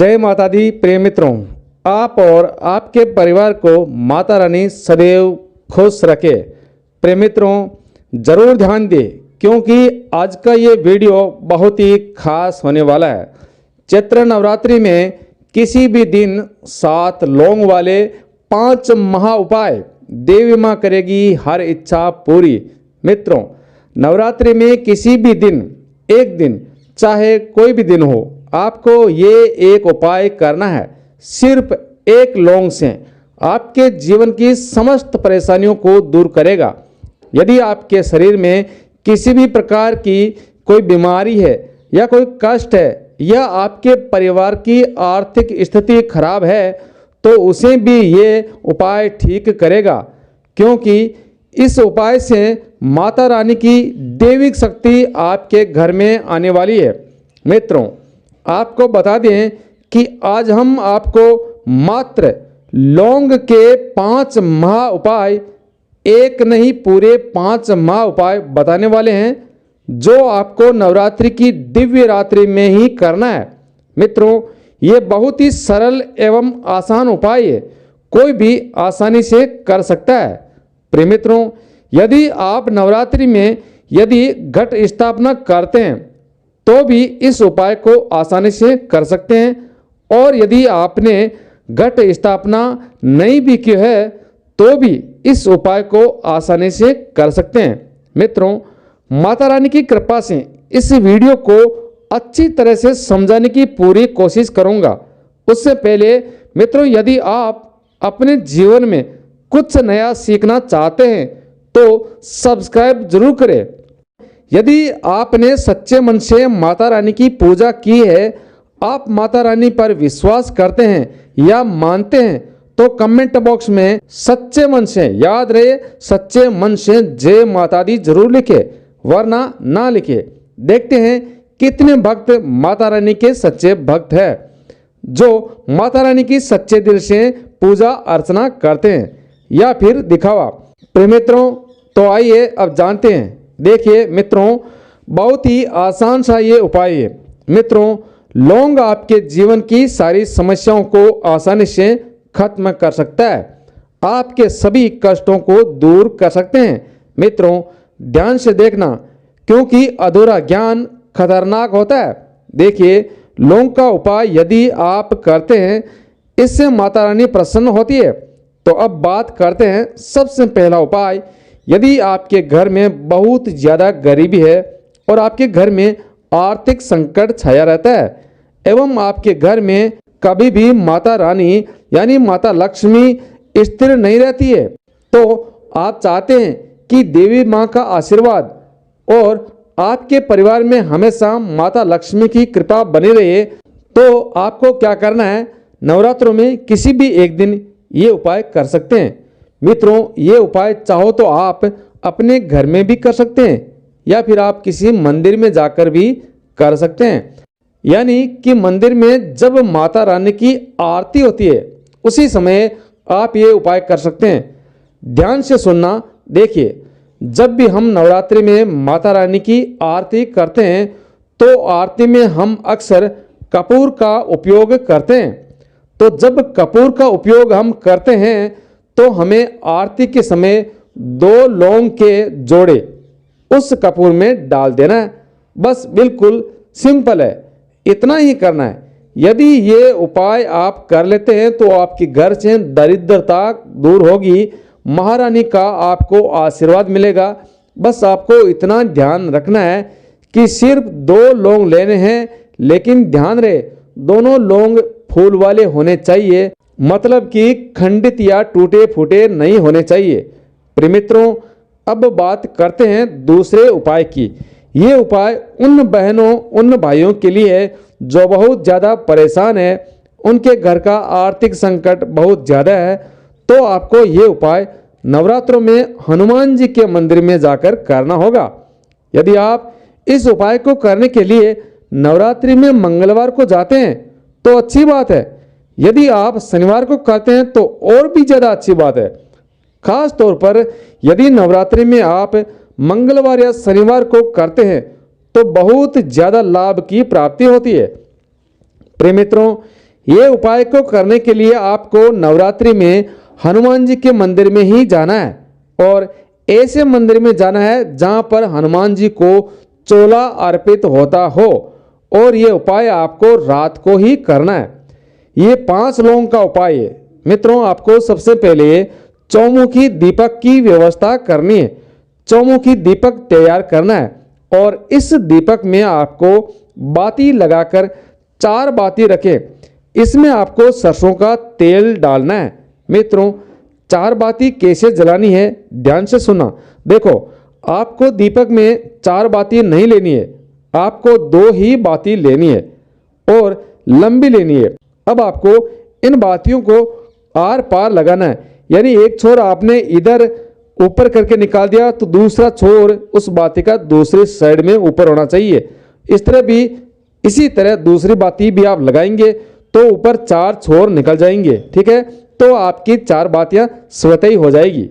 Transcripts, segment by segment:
जय माता दी। प्रिय मित्रों, आप और आपके परिवार को माता रानी सदैव खुश रखे। प्रिय मित्रों, जरूर ध्यान दें क्योंकि आज का ये वीडियो बहुत ही खास होने वाला है। चैत्र नवरात्रि में किसी भी दिन 7 लौंग वाले 5 महा उपाय देवी माँ करेगी हर इच्छा पूरी। मित्रों, नवरात्रि में किसी भी दिन, एक दिन चाहे कोई भी दिन हो, आपको ये एक उपाय करना है। सिर्फ एक लौंग से आपके जीवन की समस्त परेशानियों को दूर करेगा। यदि आपके शरीर में किसी भी प्रकार की कोई बीमारी है या कोई कष्ट है या आपके परिवार की आर्थिक स्थिति खराब है तो उसे भी ये उपाय ठीक करेगा, क्योंकि इस उपाय से माता रानी की दैविक शक्ति आपके घर में आने वाली है। मित्रों, आपको बता दें कि आज हम आपको मात्र लौंग के 5 महा उपाय, एक नहीं पूरे 5 महा उपाय बताने वाले हैं जो आपको नवरात्रि की दिव्य रात्रि में ही करना है। मित्रों, ये बहुत ही सरल एवं आसान उपाय है, कोई भी आसानी से कर सकता है। प्रिय मित्रों, यदि आप नवरात्रि में यदि घट स्थापना करते हैं तो भी इस उपाय को आसानी से कर सकते हैं, और यदि आपने घट स्थापना नहीं भी की है तो भी इस उपाय को आसानी से कर सकते हैं। मित्रों, माता रानी की कृपा से इस वीडियो को अच्छी तरह से समझाने की पूरी कोशिश करूंगा। उससे पहले मित्रों, यदि आप अपने जीवन में कुछ नया सीखना चाहते हैं तो सब्सक्राइब जरूर करें। यदि आपने सच्चे मन से माता रानी की पूजा की है, आप माता रानी पर विश्वास करते हैं या मानते हैं, तो कमेंट बॉक्स में सच्चे मन से, याद रहे सच्चे मन से जय माता दी जरूर लिखे, वरना ना लिखे। देखते हैं कितने भक्त माता रानी के सच्चे भक्त हैं जो माता रानी की सच्चे दिल से पूजा अर्चना करते हैं या फिर दिखावा। प्रिय मित्रों, तो आइए अब जानते हैं। देखिए मित्रों, बहुत ही आसान सा ये उपाय है। मित्रों, लौंग आपके जीवन की सारी समस्याओं को आसानी से खत्म कर सकता है, आपके सभी कष्टों को दूर कर सकते हैं। मित्रों, ध्यान से देखना क्योंकि अधूरा ज्ञान खतरनाक होता है। देखिए, लौंग का उपाय यदि आप करते हैं, इससे माता रानी प्रसन्न होती है। तो अब बात करते हैं सबसे पहला उपाय। यदि आपके घर में बहुत ज़्यादा गरीबी है और आपके घर में आर्थिक संकट छाया रहता है एवं आपके घर में कभी भी माता रानी यानी माता लक्ष्मी स्थिर नहीं रहती है, तो आप चाहते हैं कि देवी माँ का आशीर्वाद और आपके परिवार में हमेशा माता लक्ष्मी की कृपा बनी रहे, तो आपको क्या करना है, नवरात्रों में किसी भी एक दिन ये उपाय कर सकते हैं। मित्रों, ये उपाय चाहो तो आप अपने घर में भी कर सकते हैं या फिर आप किसी मंदिर में जाकर भी कर सकते हैं। यानी कि मंदिर में जब माता रानी की आरती होती है उसी समय आप ये उपाय कर सकते हैं। ध्यान से सुनना। देखिए, जब भी हम नवरात्रि में माता रानी की आरती करते हैं तो आरती में हम अक्सर कपूर का उपयोग करते हैं। तो जब कपूर का उपयोग हम करते हैं तो हमें आरती के समय 2 लौंग के जोड़े उस कपूर में डाल देना है। बस बिल्कुल सिंपल है, इतना ही करना है। यदि ये उपाय आप कर लेते हैं तो आपके घर से दरिद्रता दूर होगी, महारानी का आपको आशीर्वाद मिलेगा। बस आपको इतना ध्यान रखना है कि सिर्फ 2 लौंग लेने हैं, लेकिन ध्यान रहे दोनों लौंग फूल वाले होने चाहिए, मतलब कि खंडित या टूटे फूटे नहीं होने चाहिए। प्रिय मित्रों, अब बात करते हैं दूसरे उपाय की। ये उपाय उन बहनों, उन भाइयों के लिए है जो बहुत ज़्यादा परेशान है, उनके घर का आर्थिक संकट बहुत ज़्यादा है। तो आपको ये उपाय नवरात्रों में हनुमान जी के मंदिर में जाकर करना होगा। यदि आप इस उपाय को करने के लिए नवरात्रि में मंगलवार को जाते हैं तो अच्छी बात है। यदि आप शनिवार को करते हैं तो और भी ज़्यादा अच्छी बात है। खास तौर पर यदि नवरात्रि में आप मंगलवार या शनिवार को करते हैं तो बहुत ज़्यादा लाभ की प्राप्ति होती है। प्रिय मित्रों, ये उपाय को करने के लिए आपको नवरात्रि में हनुमान जी के मंदिर में ही जाना है और ऐसे मंदिर में जाना है जहां पर हनुमान जी को चोला अर्पित होता हो और ये उपाय आपको रात को ही करना है। ये 5 लौंग का उपाय है। मित्रों, आपको सबसे पहले चौमुखी दीपक की व्यवस्था करनी है। चौमुखी दीपक तैयार करना है और इस दीपक में आपको बाती लगाकर 4 बाती रखें। इसमें आपको सरसों का तेल डालना है। मित्रों, 4 बाती कैसे जलानी है ध्यान से सुना। देखो, आपको दीपक में 4 बाती नहीं लेनी है, आपको 2 ही बाती लेनी है और लंबी लेनी है। अब आपको इन बातियों को आर पार लगाना है, यानी एक छोर आपने इधर ऊपर करके निकाल दिया तो दूसरा छोर उस बाती का दूसरी साइड में ऊपर होना चाहिए। इस तरह भी, इसी तरह दूसरी बाती भी आप लगाएंगे तो ऊपर 4 छोर निकल जाएंगे। ठीक है, तो आपकी 4 बातियां स्वतः ही हो जाएगी।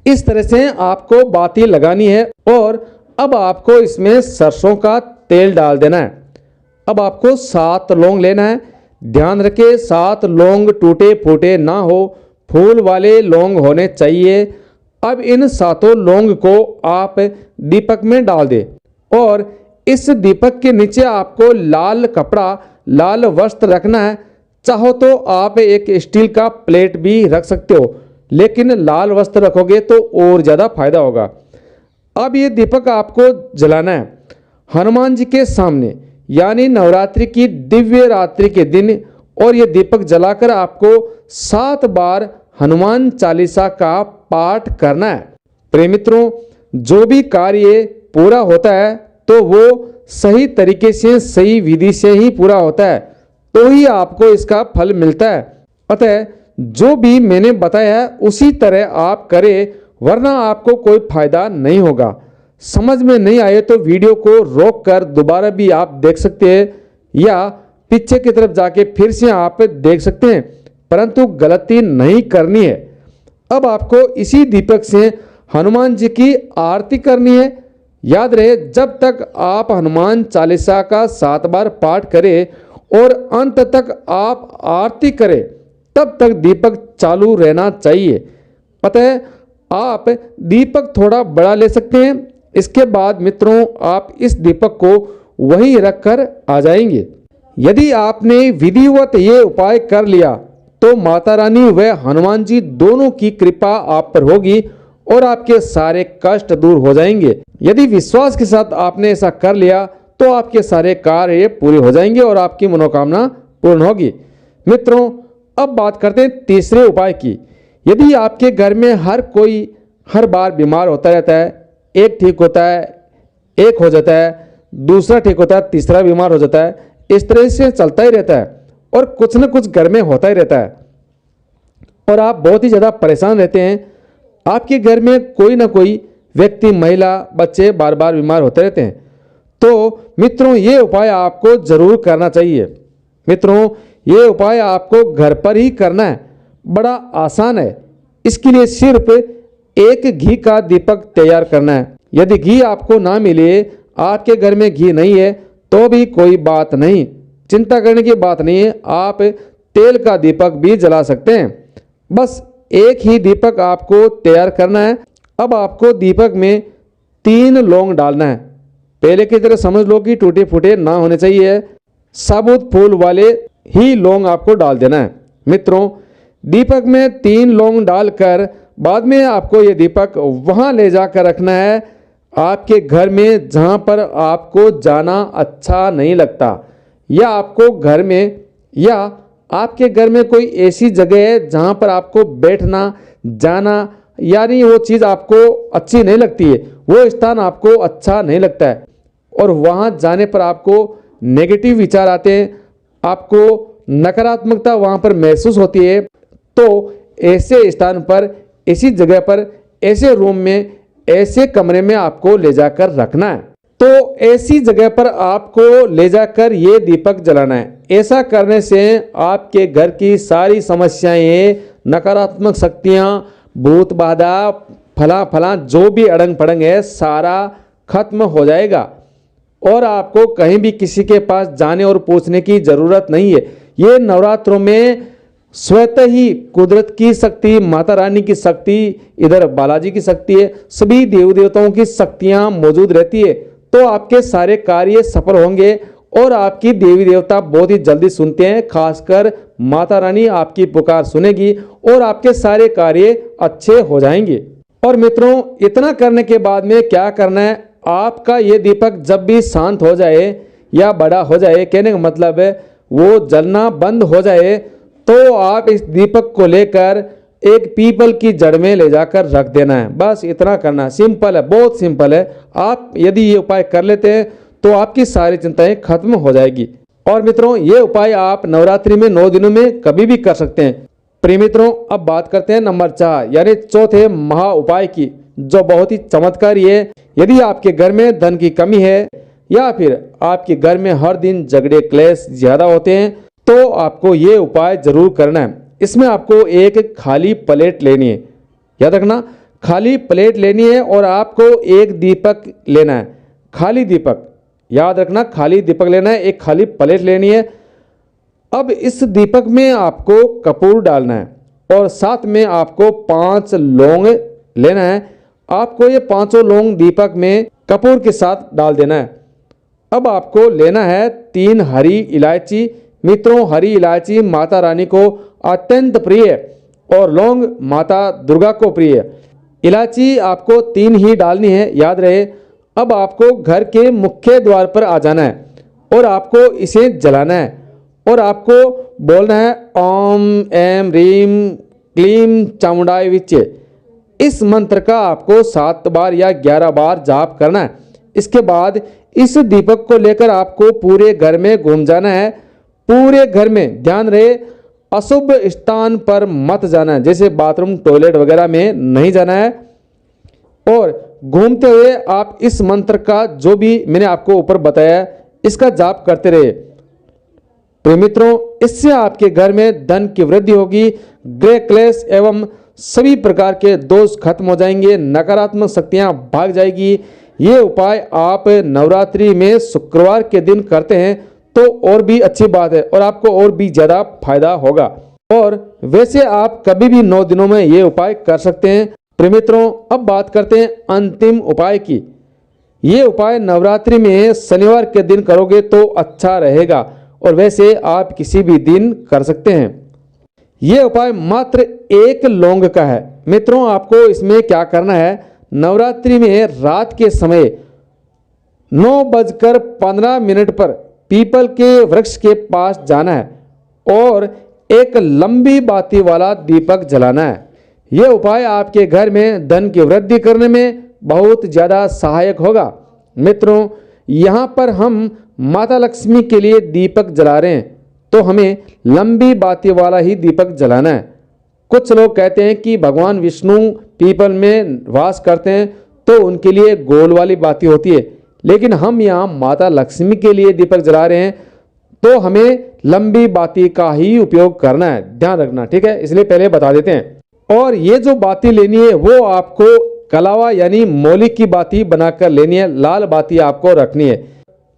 इस तरह से आपको बाती लगानी है और अब आपको इसमें सरसों का तेल डाल देना है। अब आपको 7 लौंग लेना है। ध्यान रखें, 7 लौंग टूटे फूटे ना हो, फूल वाले लौंग होने चाहिए। अब इन 7 लौंग को आप दीपक में डाल दें और इस दीपक के नीचे आपको लाल कपड़ा, लाल वस्त्र रखना है। चाहो तो आप एक स्टील का प्लेट भी रख सकते हो, लेकिन लाल वस्त्र रखोगे तो और ज़्यादा फायदा होगा। अब ये दीपक आपको जलाना है हनुमान जी के सामने, यानी नवरात्रि की दिव्य रात्रि के दिन, और ये दीपक जलाकर आपको 7 बार हनुमान चालीसा का पाठ करना है। प्रिय मित्रों, जो भी कार्य पूरा होता है तो वो सही तरीके से, सही विधि से ही पूरा होता है, तो ही आपको इसका फल मिलता है। अतः जो भी मैंने बताया है उसी तरह आप करें, वरना आपको कोई फायदा नहीं होगा। समझ में नहीं आए तो वीडियो को रोक कर दोबारा भी आप देख सकते हैं या पीछे की तरफ जाके फिर से आप देख सकते हैं, परंतु गलती नहीं करनी है। अब आपको इसी दीपक से हनुमान जी की आरती करनी है। याद रहे, जब तक आप हनुमान चालीसा का 7 बार पाठ करें और अंत तक आप आरती करें, तब तक दीपक चालू रहना चाहिए। अतः आप दीपक थोड़ा बड़ा ले सकते हैं। इसके बाद मित्रों, आप इस दीपक को वहीं रखकर आ जाएंगे। यदि आपने विधिवत ये उपाय कर लिया तो माता रानी व हनुमान जी दोनों की कृपा आप पर होगी और आपके सारे कष्ट दूर हो जाएंगे। यदि विश्वास के साथ आपने ऐसा कर लिया तो आपके सारे कार्य पूरे हो जाएंगे और आपकी मनोकामना पूर्ण होगी। मित्रों, अब बात करते हैं तीसरे उपाय की। यदि आपके घर में हर बार बीमार होता रहता है, एक ठीक होता है, एक हो जाता है, दूसरा ठीक होता है, तीसरा बीमार हो जाता है, इस तरह से चलता ही रहता है और कुछ न कुछ घर में होता ही रहता है और आप बहुत ही ज़्यादा परेशान रहते हैं, आपके घर में कोई ना कोई व्यक्ति, महिला, बच्चे बार बार बीमार होते रहते हैं, तो मित्रों ये उपाय आपको जरूर करना चाहिए। मित्रों, ये उपाय आपको घर पर ही करना है, बड़ा आसान है। इसके लिए सिर्फ एक घी का दीपक तैयार करना है। यदि घी आपको ना मिले, आपके घर में घी नहीं है, तो भी कोई बात नहीं, चिंता करने की बात नहीं है, आप तेल का दीपक भी जला सकते हैं। बस एक ही दीपक आपको तैयार करना है। अब आपको दीपक में 3 लौंग डालना है। पहले की तरह समझ लो कि टूटे फूटे ना होने चाहिए, साबुत फूल वाले ही लौंग आपको डाल देना है। मित्रों, दीपक में 3 लौंग डालकर बाद में आपको ये दीपक वहाँ ले जाकर रखना है आपके घर में जहाँ पर आपको जाना अच्छा नहीं लगता, या आपको घर में, या आपके घर में कोई ऐसी जगह है जहाँ पर आपको बैठना, जाना, यानी वो चीज़ आपको अच्छी नहीं लगती है, वो स्थान आपको अच्छा नहीं लगता है और वहाँ जाने पर आपको नेगेटिव विचार आते हैं, आपको नकारात्मकता वहाँ पर महसूस होती है, तो ऐसे स्थान पर, ऐसी जगह पर, ऐसे रूम में, ऐसे कमरे में आपको ले जाकर रखना है। तो ऐसी जगह पर आपको ले जाकर ये दीपक जलाना है। ऐसा करने से आपके घर की सारी समस्याएं, नकारात्मक शक्तियां, भूत बाधा, फला जो भी अड़ंग पड़ंग है, सारा खत्म हो जाएगा और आपको कहीं भी किसी के पास जाने और पूछने की ज़रूरत नहीं है। ये नवरात्रों में स्वतः ही कुदरत की शक्ति, माता रानी की शक्ति, इधर बालाजी की शक्ति है, सभी देवी देवताओं की शक्तियां मौजूद रहती है। तो आपके सारे कार्य सफल होंगे और आपकी देवी देवता बहुत ही जल्दी सुनते हैं। खासकर माता रानी आपकी पुकार सुनेगी और आपके सारे कार्य अच्छे हो जाएंगे। और मित्रों, इतना करने के बाद में क्या करना है, आपका ये दीपक जब भी शांत हो जाए या बड़ा हो जाए, कहने का मतलब है वो जलना बंद हो जाए, तो आप इस दीपक को लेकर एक पीपल की जड़ में ले जाकर रख देना है। बस इतना करना, सिंपल है, बहुत सिंपल है। आप यदि ये उपाय कर लेते हैं तो आपकी सारी चिंताएं खत्म हो जाएगी। और मित्रों, ये उपाय आप नवरात्रि में 9 दिनों में कभी भी कर सकते हैं। प्रिय मित्रों, अब बात करते हैं नंबर 4 यानी चौथे महा उपाय की, जो बहुत ही चमत्कारी है। यदि आपके घर में धन की कमी है या फिर आपके घर में हर दिन झगड़े क्लेश ज्यादा होते हैं, तो आपको ये उपाय जरूर करना है। इसमें आपको एक खाली प्लेट लेनी है, याद रखना, खाली प्लेट लेनी है और आपको एक दीपक लेना है, खाली दीपक, याद रखना, खाली दीपक लेना है, एक खाली प्लेट लेनी है। अब इस दीपक में आपको कपूर डालना है और साथ में आपको 5 लौंग लेना है। आपको ये 5 लौंग दीपक में कपूर के साथ डाल देना है। अब आपको लेना है 3 हरी इलायची। मित्रों, हरी इलायची माता रानी को अत्यंत प्रिय है और लौंग माता दुर्गा को प्रिय है। इलायची आपको 3 ही डालनी है, याद रहे। अब आपको घर के मुख्य द्वार पर आ जाना है और आपको इसे जलाना है और आपको बोलना है ओम ऐं ह्रीं क्लीं चामुंडाय विच्चे। इस मंत्र का आपको 7 बार या 11 बार जाप करना है। इसके बाद इस दीपक को लेकर आपको पूरे घर में घूम जाना है। पूरे घर में, ध्यान रहे, अशुभ स्थान पर मत जाना है, जैसे बाथरूम टॉयलेट वगैरह में नहीं जाना है। और घूमते हुए आप इस मंत्र का जो भी मैंने आपको ऊपर बताया इसका जाप करते रहे। तो मित्रों, इससे आपके घर में धन की वृद्धि होगी, गृह क्लेश एवं सभी प्रकार के दोष खत्म हो जाएंगे, नकारात्मक शक्तियां भाग जाएगी। ये उपाय आप नवरात्रि में शुक्रवार के दिन करते हैं तो और भी अच्छी बात है और आपको और भी ज़्यादा फायदा होगा। और वैसे आप कभी भी 9 दिनों में ये उपाय कर सकते हैं। प्रिय मित्रों, अब बात करते हैं अंतिम उपाय की। ये उपाय नवरात्रि में शनिवार के दिन करोगे तो अच्छा रहेगा और वैसे आप किसी भी दिन कर सकते हैं। ये उपाय मात्र 1 लौंग का है। मित्रों, आपको इसमें क्या करना है, नवरात्रि में रात के समय 9:15 पर पीपल के वृक्ष के पास जाना है और एक लंबी बाती वाला दीपक जलाना है। यह उपाय आपके घर में धन की वृद्धि करने में बहुत ज़्यादा सहायक होगा। मित्रों, यहाँ पर हम माता लक्ष्मी के लिए दीपक जला रहे हैं तो हमें लंबी बाती वाला ही दीपक जलाना है। कुछ लोग कहते हैं कि भगवान विष्णु पीपल में वास करते हैं तो उनके लिए गोल वाली बाती होती है, लेकिन हम यहाँ माता लक्ष्मी के लिए दीपक जला रहे हैं तो हमें लंबी बाती का ही उपयोग करना है, ध्यान रखना, ठीक है। इसलिए पहले बता देते हैं। और ये जो बाती लेनी है वो आपको कलावा यानी मौली की बाती बनाकर लेनी है, लाल बाती आपको रखनी है।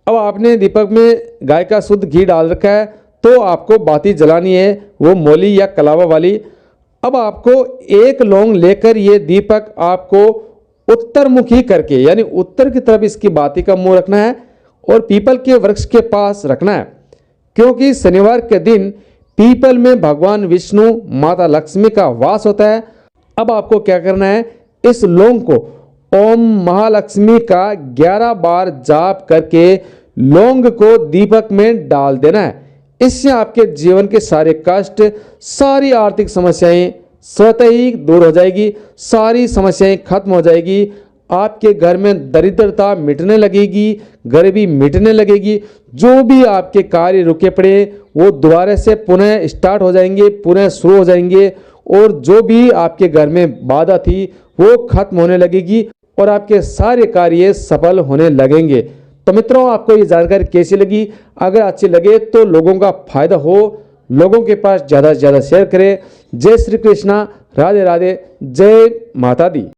अब आपने दीपक में गाय का शुद्ध घी डाल रखा है तो आपको बाती जलानी है वो मौली या कलावा वाली। अब आपको 1 लौंग लेकर ये दीपक आपको उत्तर मुखी करके यानी उत्तर की तरफ इसकी बाती का मुंह रखना है और पीपल के वृक्ष के पास रखना है, क्योंकि शनिवार के दिन पीपल में भगवान विष्णु माता लक्ष्मी का वास होता है। अब आपको क्या करना है, इस लौंग को ओम महालक्ष्मी का 11 बार जाप करके लौंग को दीपक में डाल देना है। इससे आपके जीवन के सारे कष्ट, सारी आर्थिक समस्याएं स्वतः ही दूर हो जाएगी, सारी समस्याएं खत्म हो जाएगी। आपके घर में दरिद्रता मिटने लगेगी, गरीबी मिटने लगेगी। जो भी आपके कार्य रुके पड़े वो दोबारा से पुनः स्टार्ट हो जाएंगे, पुनः शुरू हो जाएंगे। और जो भी आपके घर में बाधा थी वो खत्म होने लगेगी और आपके सारे कार्य सफल होने लगेंगे। तो मित्रों, आपको ये जानकारी कैसी लगी? अगर अच्छी लगे तो लोगों का फायदा हो, लोगों के पास ज़्यादा से ज़्यादा शेयर करें। जय श्री कृष्णा, राधे राधे, जय माता दी।